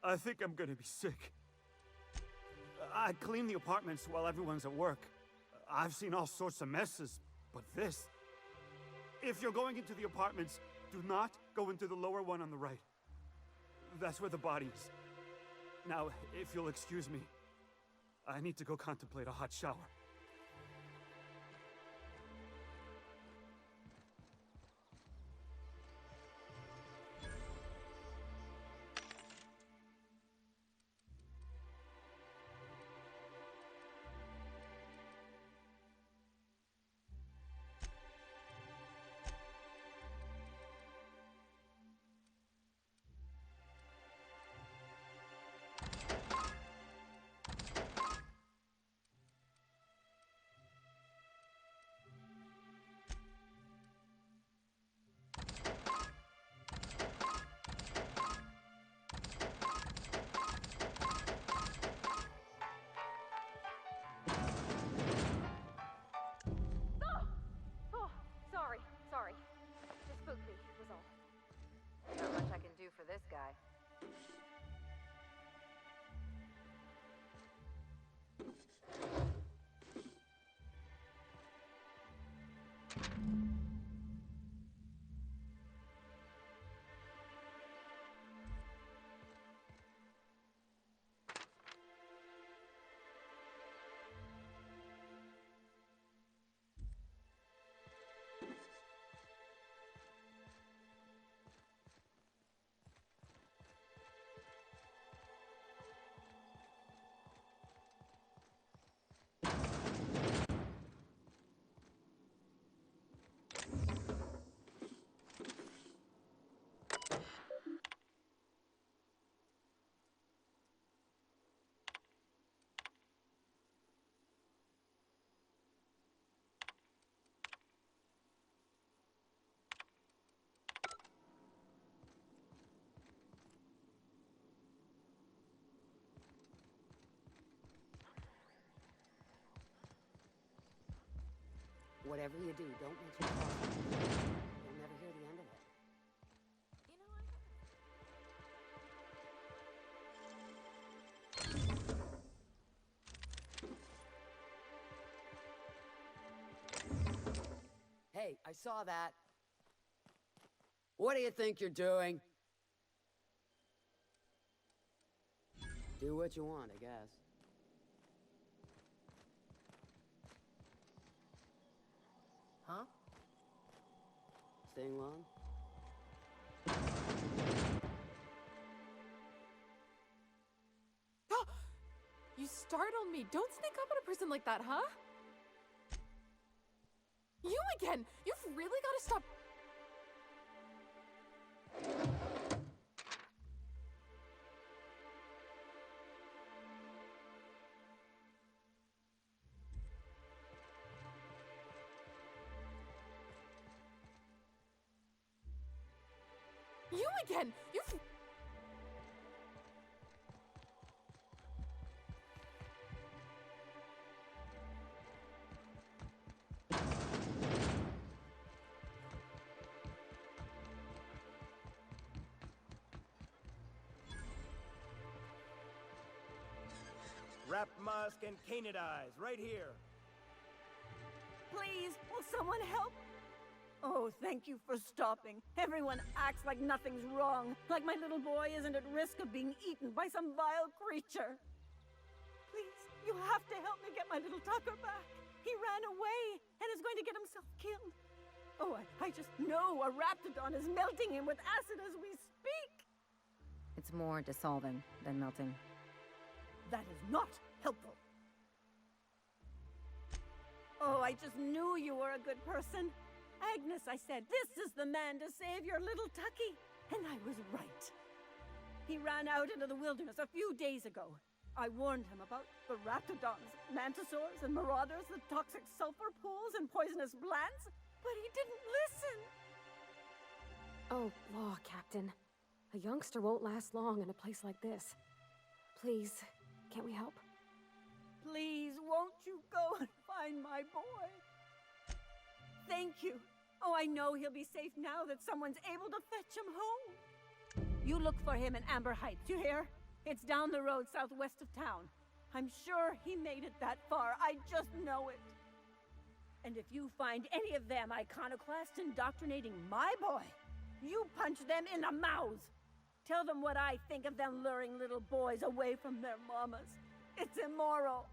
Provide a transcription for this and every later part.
I think I'm gonna be sick. I clean the apartments while everyone's at work. I've seen all sorts of messes, but this... If you're going into the apartments, do not go into the lower one on the right. That's where the body is. Now, if you'll excuse me, I need to go contemplate a hot shower. Sorry. Just spooked me, was all. Not much I can do for this guy. Whatever you do, don't let your car. You'll never hear the end of it. You know, I... Hey, I saw that. What do you think you're doing? Do what you want, I guess. Huh? Staying long? You startled me. Don't sneak up on a person like that, huh? You again! You've really got to stop... You again! You've... Wrap Musk and Canid Eyes, right here. Please, will someone help? Oh, thank you for stopping. Everyone acts like nothing's wrong, like my little boy isn't at risk of being eaten by some vile creature. Please, you have to help me get my little Tucker back. He ran away and is going to get himself killed. Oh, I just know a Raptidon is melting him with acid as we speak. It's more dissolving than melting. That is not helpful. Oh, I just knew you were a good person. Agnes, I said, this is the man to save your little Tucky. And I was right. He ran out into the wilderness a few days ago. I warned him about the Raptidons, Mantisaurs, and Marauders, the toxic sulfur pools, and poisonous plants, but he didn't listen. Oh, law, Captain. A youngster won't last long in a place like this. Please, can't we help? Please, won't you go and find my boy? Thank you. Oh, I know he'll be safe now that someone's able to fetch him home. You look for him in Amber Heights, you hear? It's down the road southwest of town. I'm sure he made it that far. I just know it. And if you find any of them iconoclasts indoctrinating my boy, you punch them in the mouths. Tell them what I think of them luring little boys away from their mamas. It's immoral.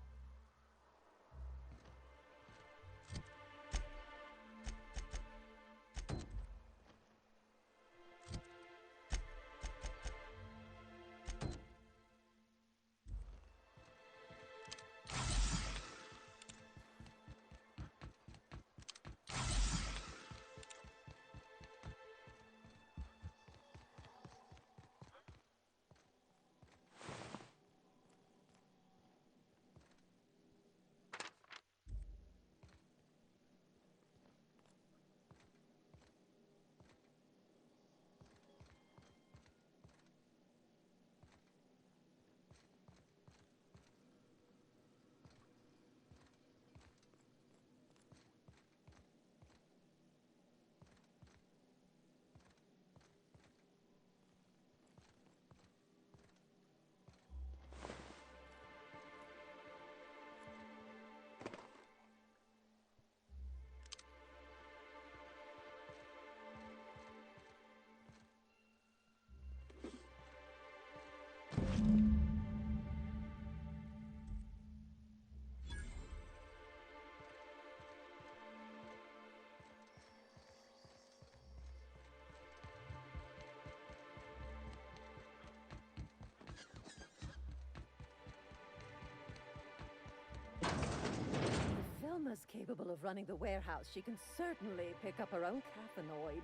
If Velma's capable of running the warehouse, she can certainly pick up her own cathanoid.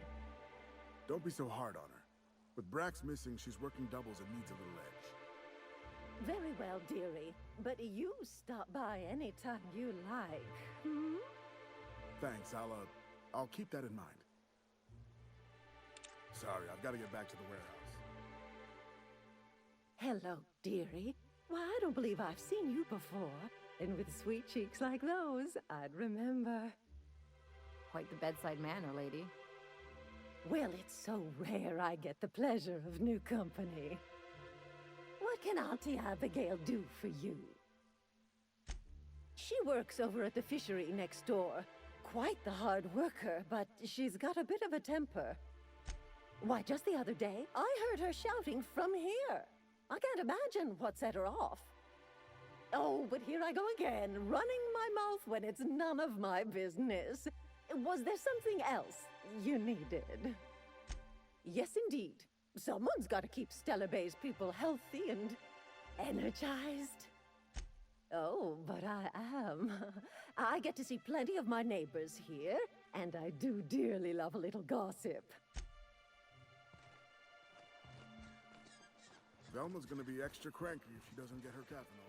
Don't be so hard on her. With Brax missing, she's working doubles and needs a little edge. Very well, dearie. But you stop by any time you like. Hmm? Thanks, I'll keep that in mind. Sorry, I've got to get back to the warehouse. Hello, dearie. Why, I don't believe I've seen you before. And with sweet cheeks like those, I'd remember. Quite the bedside manner, lady. Well, it's so rare I get the pleasure of new company. What can Auntie Abigail do for you? She works over at the fishery next door. Quite the hard worker, but she's got a bit of a temper. Why, just the other day, I heard her shouting from here. I can't imagine what set her off. Oh, but here I go again, running my mouth when it's none of my business. Was there something else you needed? Yes, indeed. Someone's got to keep Stellar Bay's people healthy and energized. Oh, but I am. I get to see plenty of my neighbors here, and I do dearly love a little gossip. Velma's gonna be extra cranky if she doesn't get her cathanoid.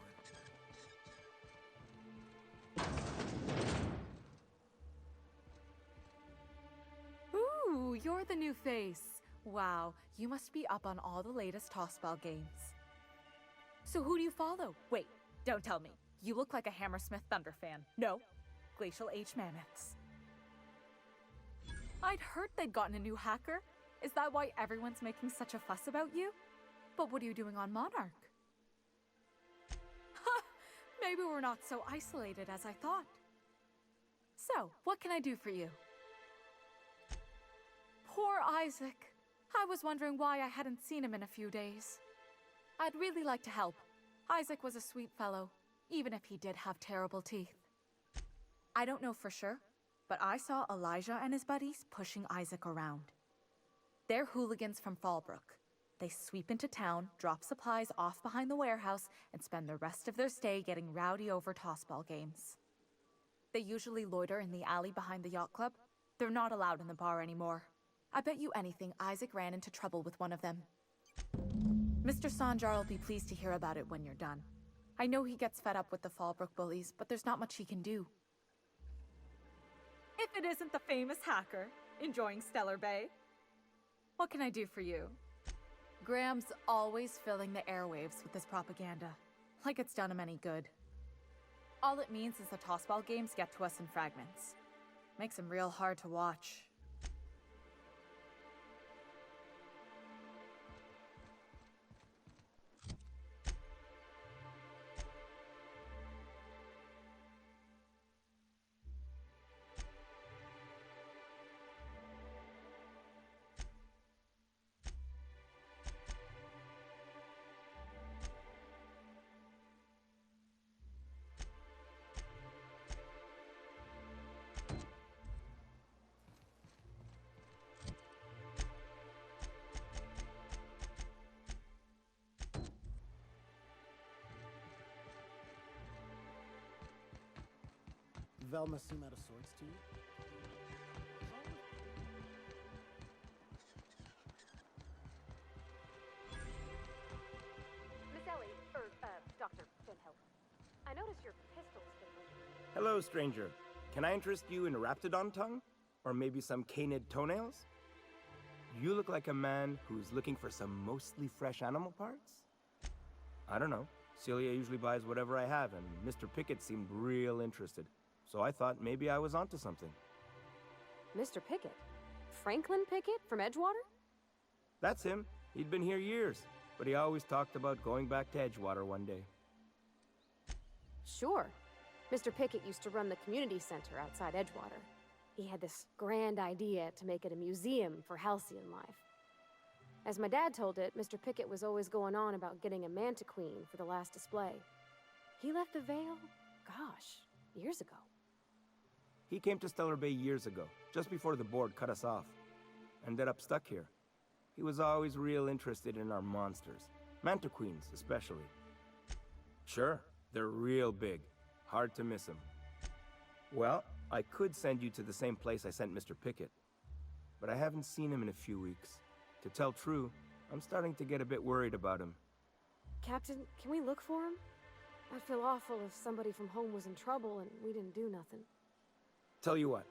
Ooh, you're the new face. Wow, you must be up on all the latest tossball games. So who do you follow? Wait, don't tell me. You look like a Hammersmith Thunder fan. No, Glacial H Mammoths. I'd heard they'd gotten a new hacker. Is that why everyone's making such a fuss about you? But what are you doing on Monarch? Ha! Maybe we're not so isolated as I thought. So, what can I do for you? Poor Isaac. I was wondering why I hadn't seen him in a few days. I'd really like to help. Isaac was a sweet fellow, even if he did have terrible teeth. I don't know for sure, but I saw Elijah and his buddies pushing Isaac around. They're hooligans from Fallbrook. They sweep into town, drop supplies off behind the warehouse, and spend the rest of their stay getting rowdy over tossball games. They usually loiter in the alley behind the yacht club. They're not allowed in the bar anymore. I bet you anything Isaac ran into trouble with one of them. Mr. Sanjar will be pleased to hear about it when you're done. I know he gets fed up with the Fallbrook bullies, but there's not much he can do. If it isn't the famous hacker, enjoying Stellar Bay. What can I do for you? Graham's always filling the airwaves with his propaganda, like it's done him any good. All it means is the tossball games get to us in fragments. Makes them real hard to watch. Velma seem out of sorts to you? Miss Ellie, Dr. Finhill. I noticed your pistol's been moving. Hello, stranger. Can I interest you in Raptidon tongue? Or maybe some canid toenails? You look like a man who's looking for some mostly fresh animal parts? I don't know. Celia usually buys whatever I have, and Mr. Pickett seemed real interested. So I thought maybe I was onto something. Mr. Pickett? Franklin Pickett from Edgewater? That's him. He'd been here years, but he always talked about going back to Edgewater one day. Sure. Mr. Pickett used to run the community center outside Edgewater. He had this grand idea to make it a museum for Halcyon life. As my dad told it, Mr. Pickett was always going on about getting a Mantiqueen for the last display. He left the Vale, gosh, years ago. He came to Stellar Bay years ago, just before the board cut us off. Ended up stuck here. He was always real interested in our monsters. Mantiqueens, especially. Sure, they're real big. Hard to miss them. Well, I could send you to the same place I sent Mr. Pickett. But I haven't seen him in a few weeks. To tell true, I'm starting to get a bit worried about him. Captain, can we look for him? I'd feel awful if somebody from home was in trouble and we didn't do nothing. Tell you what,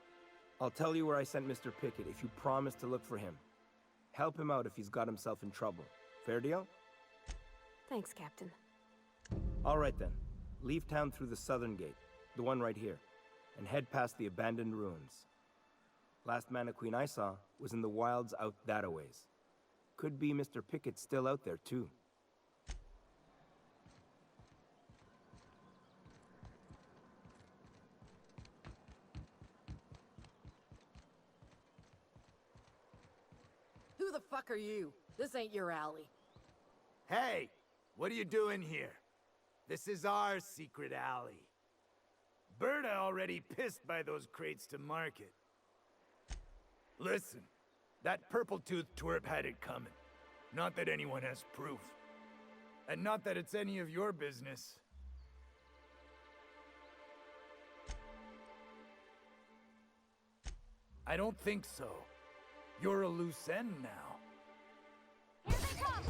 I'll tell you where I sent Mr. Pickett if you promise to look for him. Help him out if he's got himself in trouble. Fair deal? Thanks, Captain. All right then. Leave town through the southern gate, the one right here, and head past the abandoned ruins. Last Mantiqueen I saw was in the wilds out that-a-ways. Could be Mr. Pickett still out there, too. Who the fuck are you? This ain't your alley. Hey, what are you doing here? This is our secret alley. Berta already pissed by those crates to market. Listen, that purple-toothed twerp had it coming. Not that anyone has proof. And not that it's any of your business. I don't think so. You're a loose end now. Here they come!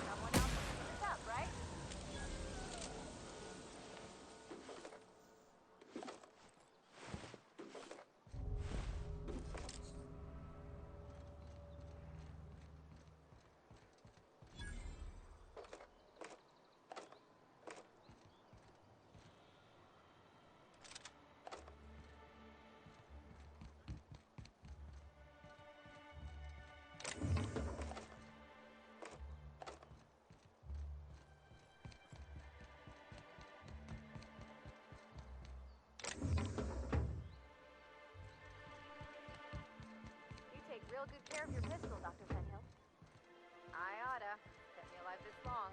Someone else will pick this up, right? Real good care of your pistol, Dr. Fenhill. I oughta. Kept me alive this long.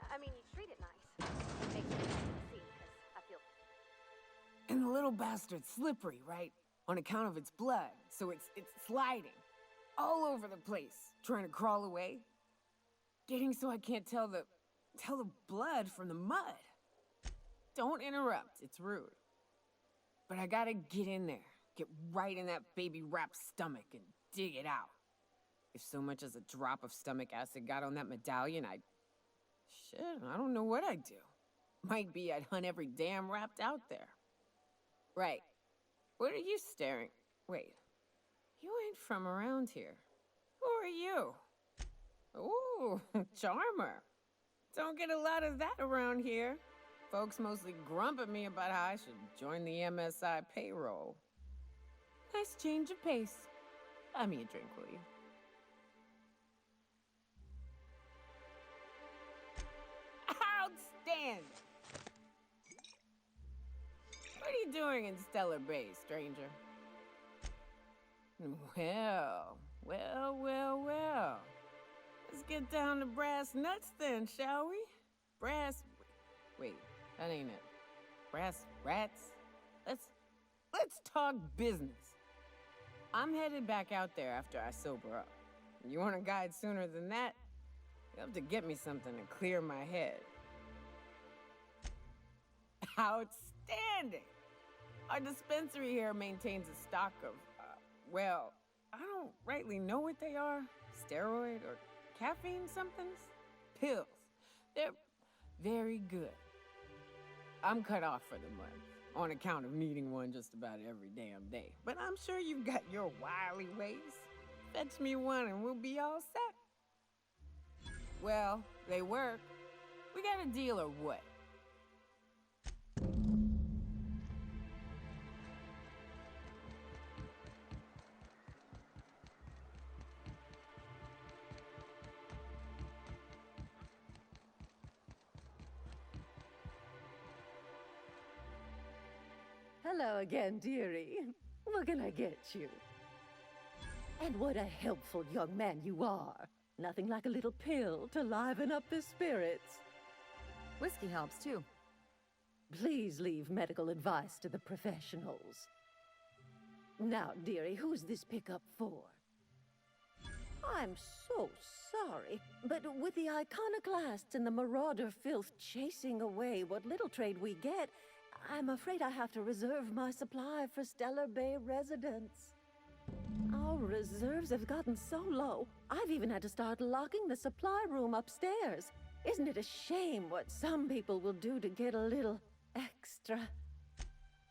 I mean, you treat it nice. It makes me happy to see, because I feel... And the little bastard's slippery, right? On account of its blood, so it's sliding. All over the place, trying to crawl away. Getting so I can't tell the blood from the mud. Don't interrupt, it's rude. But I gotta get in there. Get right in that baby rap's stomach and dig it out. If so much as a drop of stomach acid got on that medallion, shit, I don't know what I'd do. Might be I'd hunt every damn wrapped out there. Right. What are you staring? Wait. You ain't from around here. Who are you? Ooh, charmer. Don't get a lot of that around here. Folks mostly grump at me about how I should join the MSI payroll. Nice change of pace. Buy me a drink, will you? Outstanding! What are you doing in Stellar Bay, stranger? Well. Let's get down to brass nuts then, shall we? Wait, that ain't it. Brass rats? Let's talk business. I'm headed back out there after I sober up. You want a guide sooner than that? You'll have to get me something to clear my head. Outstanding! Our dispensary here maintains a stock of, well, I don't rightly know what they are. Steroid or caffeine somethings? Pills. They're very good. I'm cut off for the month, on account of needing one just about every damn day. But I'm sure you've got your wily ways. Fetch me one and we'll be all set. Well, they work. We got a deal or what? Hello again, dearie. What can I get you? And what a helpful young man you are. Nothing like a little pill to liven up the spirits. Whiskey helps, too. Please leave medical advice to the professionals. Now, dearie, who's this pickup for? I'm so sorry, but with the iconoclasts and the marauder filth chasing away what little trade we get, I'm afraid I have to reserve my supply for Stellar Bay residents. Our reserves have gotten so low, I've even had to start locking the supply room upstairs. Isn't it a shame what some people will do to get a little extra?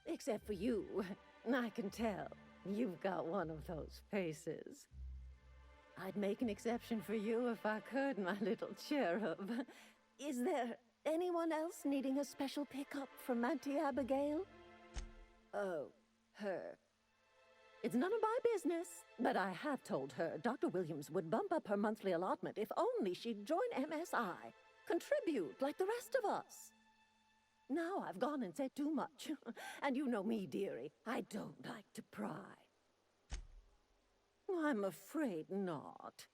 Except for you. I can tell. You've got one of those faces. I'd make an exception for you if I could, my little cherub. Is there anyone else needing a special pickup from Auntie Abigail? Oh, her. It's none of my business, but I have told her Dr. Williams would bump up her monthly allotment if only she'd join MSI. Contribute like the rest of us. Now I've gone and said too much. And you know me, dearie. I don't like to pry. I'm afraid not.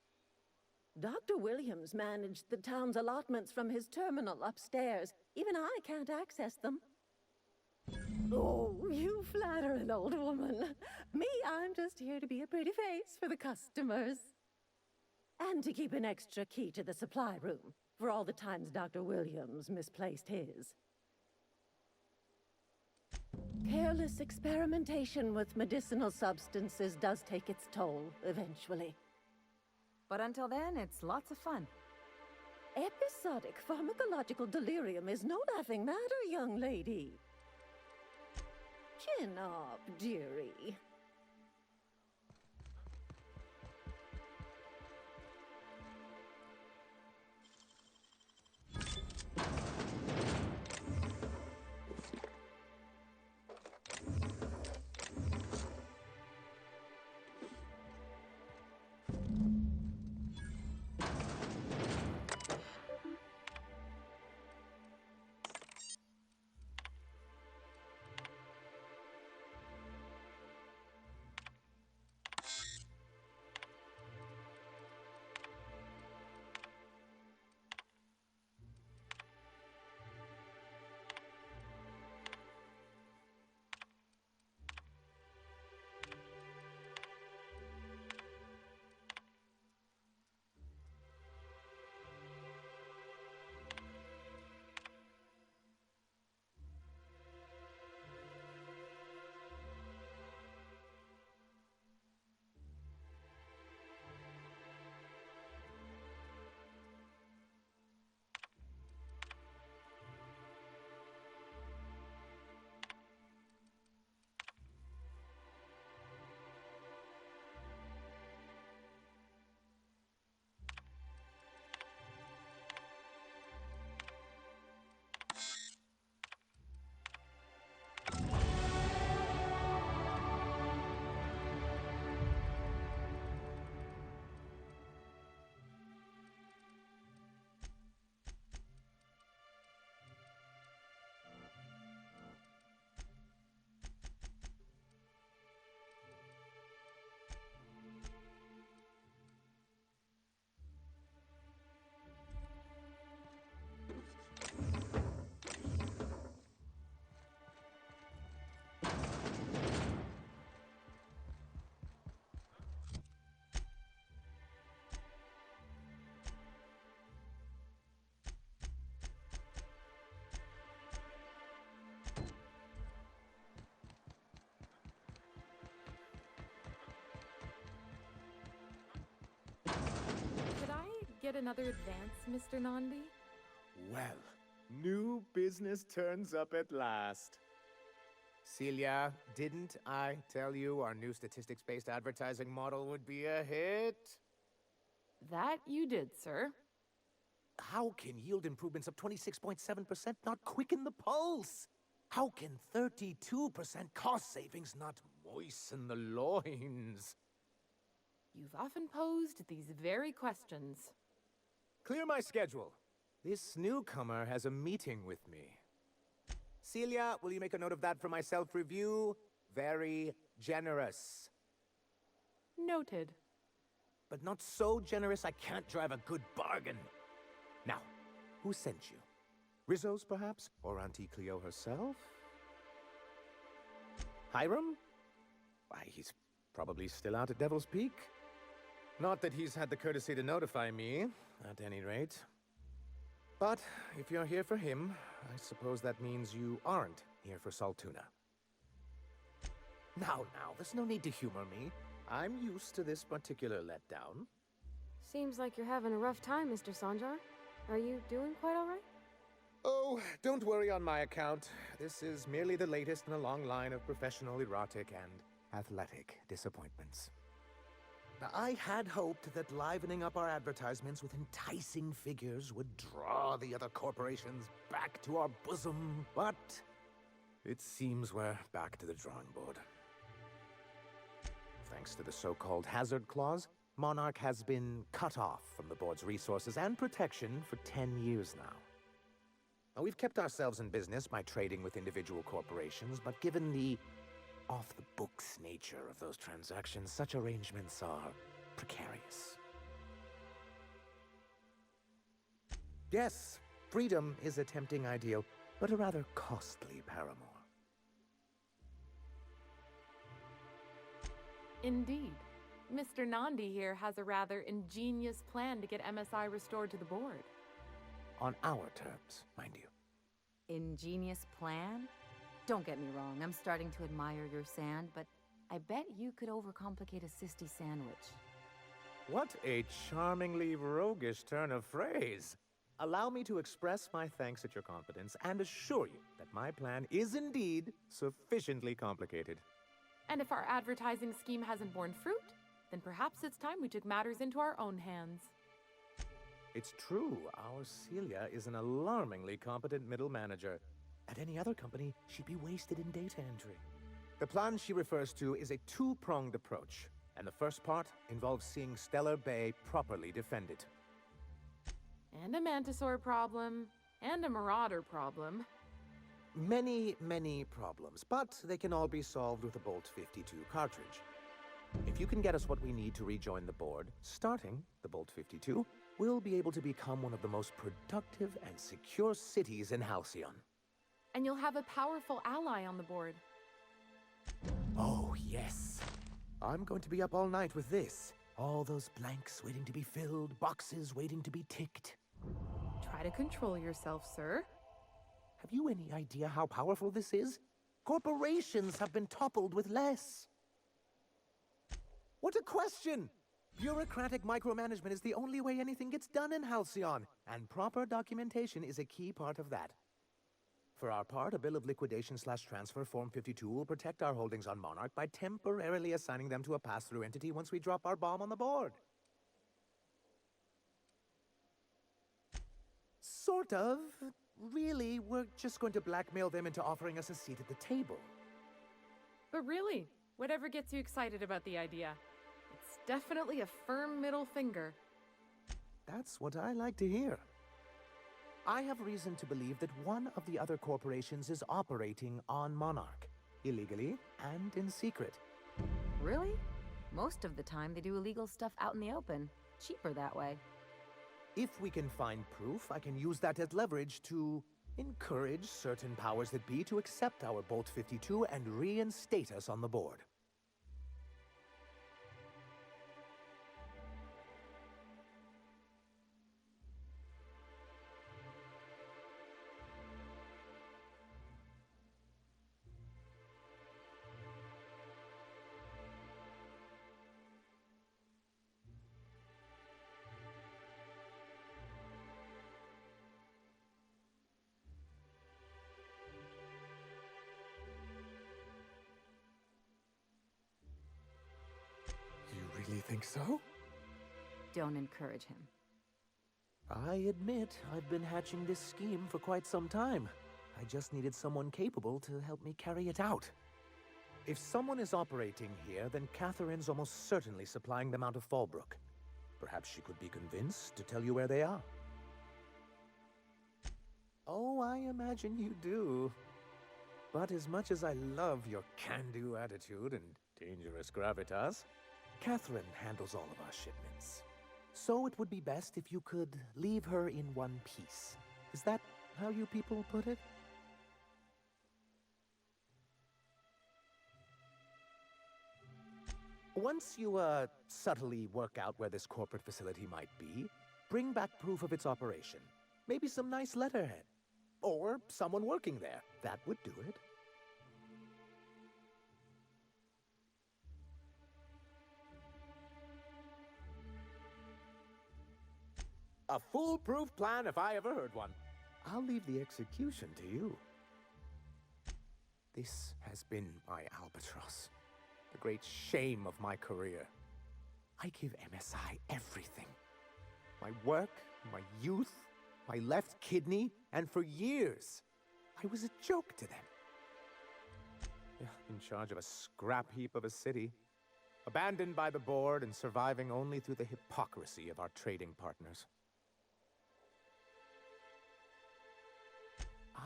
Dr. Williams managed the town's allotments from his terminal upstairs. Even I can't access them. Oh, you flatter an old woman. Me, I'm just here to be a pretty face for the customers. And to keep an extra key to the supply room, for all the times Dr. Williams misplaced his. Careless experimentation with medicinal substances does take its toll, eventually. But until then, it's lots of fun. Episodic pharmacological delirium is no laughing matter, young lady. Chin up, dearie. get another advance, Mr. Nandi? Well, new business turns up at last. Celia, didn't I tell you our new statistics-based advertising model would be a hit? That you did, sir. How can yield improvements of 26.7% not quicken the pulse? How can 32% cost savings not moisten the loins? You've often posed these very questions. Clear my schedule. This newcomer has a meeting with me. Celia, will you make a note of that for my self-review? Very generous. Noted. But not so generous I can't drive a good bargain. Now, who sent you? Rizzo's, perhaps? Or Auntie Cleo herself? Hiram? Why, he's probably still out at Devil's Peak. Not that he's had the courtesy to notify me, at any rate. But if you're here for him, I suppose that means you aren't here for Saltuna. Now, there's no need to humor me. I'm used to this particular letdown. Seems like you're having a rough time, Mr. Sanjar. Are you doing quite all right? Oh, don't worry on my account. This is merely the latest in a long line of professional erotic and athletic disappointments. Now, I had hoped that livening up our advertisements with enticing figures would draw the other corporations back to our bosom, but it seems we're back to the drawing board. Thanks to the so-called hazard clause, Monarch has been cut off from the board's resources and protection for 10 years now. Now, we've kept ourselves in business by trading with individual corporations, but given the off-the-books nature of those transactions, such arrangements are precarious. Yes, freedom is a tempting ideal, but a rather costly paramour. Indeed. Mr. Nandi here has a rather ingenious plan to get MSI restored to the board. On our terms, mind you. Ingenious plan? Don't get me wrong, I'm starting to admire your sand, but I bet you could overcomplicate a sisty sandwich. What a charmingly roguish turn of phrase. Allow me to express my thanks at your confidence and assure you that my plan is indeed sufficiently complicated. And if our advertising scheme hasn't borne fruit, then perhaps it's time we took matters into our own hands. It's true, our Celia is an alarmingly competent middle manager. At any other company, she'd be wasted in data entry. The plan she refers to is a two-pronged approach, and the first part involves seeing Stellar Bay properly defended. And a Mantisaur problem, and a Marauder problem. Many, many problems, but they can all be solved with a Bolt 52 cartridge. If you can get us what we need to rejoin the board, starting the Bolt 52, we'll be able to become one of the most productive and secure cities in Halcyon. And you'll have a powerful ally on the board. Oh, yes. I'm going to be up all night with this. All those blanks waiting to be filled, boxes waiting to be ticked. Try to control yourself, sir. Have you any idea how powerful this is? Corporations have been toppled with less. What a question! Bureaucratic micromanagement is the only way anything gets done in Halcyon, and proper documentation is a key part of that. For our part, a bill of liquidation/transfer Form 52 will protect our holdings on Monarch by temporarily assigning them to a pass-through entity once we drop our bomb on the board. Sort of. Really, we're just going to blackmail them into offering us a seat at the table. But really, whatever gets you excited about the idea. It's definitely a firm middle finger. That's what I like to hear. I have reason to believe that one of the other corporations is operating on Monarch, illegally and in secret. Really? Most of the time they do illegal stuff out in the open. Cheaper that way. If we can find proof, I can use that as leverage to encourage certain powers that be to accept our Bolt 52 and reinstate us on the board. think so? Don't encourage him. I admit I've been hatching this scheme for quite some time. I just needed someone capable to help me carry it out. If someone is operating here, then Catherine's almost certainly supplying them out of Fallbrook. Perhaps she could be convinced to tell you where they are. Oh, I imagine you do. But as much as I love your can-do attitude and dangerous gravitas, Catherine handles all of our shipments. So it would be best if you could leave her in one piece. Is that how you people put it? Once you, subtly work out where this corporate facility might be, bring back proof of its operation. Maybe some nice letterhead. Or someone working there. That would do it. A foolproof plan if I ever heard one. I'll leave the execution to you. This has been my albatross. The great shame of my career. I give MSI everything. My work, my youth, my left kidney, and for years, I was a joke to them. In charge of a scrap heap of a city, abandoned by the board and surviving only through the hypocrisy of our trading partners.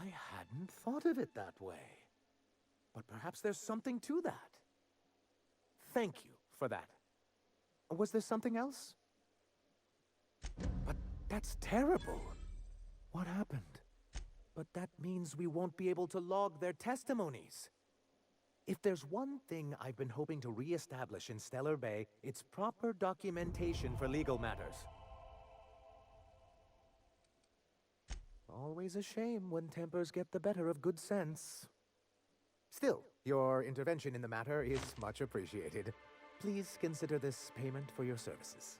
I hadn't thought of it that way. But perhaps there's something to that. Thank you for that. Was there something else? But that's terrible. What happened? But that means we won't be able to log their testimonies. If there's one thing I've been hoping to re-establish in Stellar Bay, it's proper documentation for legal matters. Always a shame when tempers get the better of good sense. Still, your intervention in the matter is much appreciated. Please consider this payment for your services.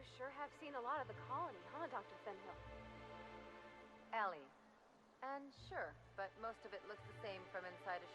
You sure have seen a lot of the colony, huh, Dr. Fenhill? Ellie. And sure, but most of it looks the same from inside a